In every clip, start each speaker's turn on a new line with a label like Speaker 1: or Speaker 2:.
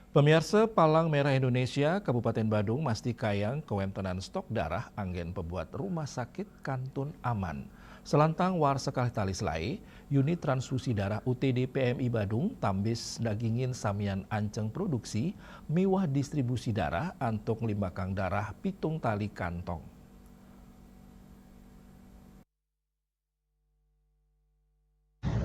Speaker 1: Pemirsa Palang Merah Indonesia Kabupaten Badung Masti Kayang kewemtenan stok darah anggen pebuat rumah sakit kantun aman. Selantang war sekali tali selai, unit transfusi darah UTD PMI Badung tambis dagingin samian anceng produksi miwah distribusi darah antuk limbakang darah pitung tali kantong.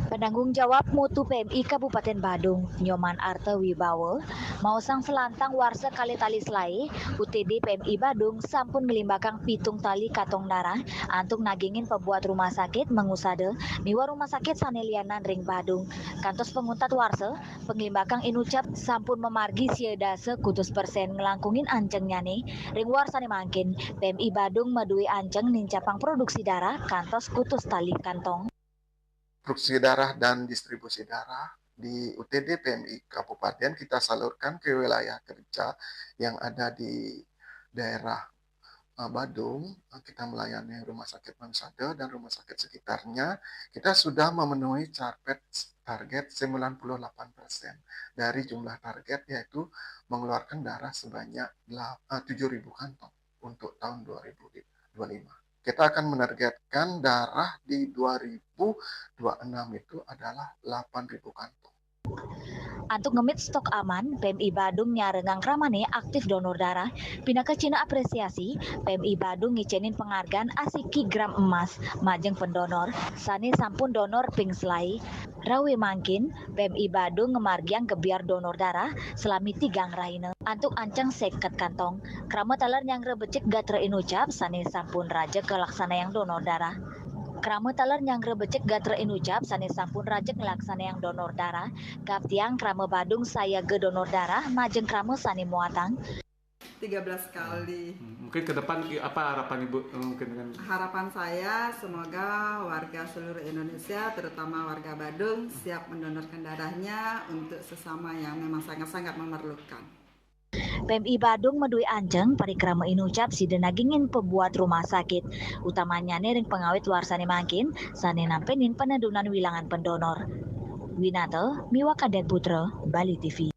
Speaker 2: Penanggung jawab mutu PMI Kabupaten Badung, Nyoman Arte Wibawa, mausang selantang warsa kali tali selai, UTD PMI Badung sampun ngelimbakang pitung tali katong darah, antuk nagingin pebuat rumah sakit mengusade, miwa rumah sakit sanelianan ring Badung. Kantos penguntat warsa, penglimbakang inucap sampun memargi siedase kutus persen ngelangkungin anceng nyane, ring warsane mangkin, PMI Badung medui anceng nincapang produksi darah, kantos kutus tali kantong.
Speaker 3: Produksi darah dan distribusi darah di UTD PMI Kabupaten kita salurkan ke wilayah kerja yang ada di daerah Badung. Kita melayani rumah sakit Mansada dan rumah sakit sekitarnya. Kita sudah memenuhi target 98% dari jumlah target, yaitu mengeluarkan darah sebanyak 7.000 kantong untuk tahun 2025. Kita akan menargetkan darah di 2026 itu adalah 8.000 kantong.
Speaker 2: Untuk ngemit stok aman, PMI Badung nyarengang kramane aktif donor darah. Pinaka Cina apresiasi, PMI Badung ngicenin penghargaan asiki gram emas, majeng pendonor, sani sampun donor ping selai. Rawe mangkin, PMI Badung ngemargiang gebiar donor darah selami 3 raine. Antuk ancang seket kantong. Krama talar yang rebecik gatre inucap, sani sampun raja ke laksana yang donor darah. Krama talar nyang rebecek gatra inucap sane sampun rajek ngelaksana yang donor darah. Kaptiang krama Badung saya ge donor darah majeng krama sane muatang.
Speaker 4: 13 kali.
Speaker 5: Mungkin ke depan apa harapan Ibu mungkin dengan
Speaker 4: Harapan saya semoga warga seluruh Indonesia terutama warga Badung siap mendonorkan darahnya untuk sesama yang memang sangat-sangat memerlukan.
Speaker 2: PMI Badung medui anceng parikrama inucap si denagingin pebuat rumah sakit. Utamanya ring pengawit luar sane mangkin sane nampenin penedunan wilangan pendonor. Winata, Miwa Kaden Putra, Bali TV.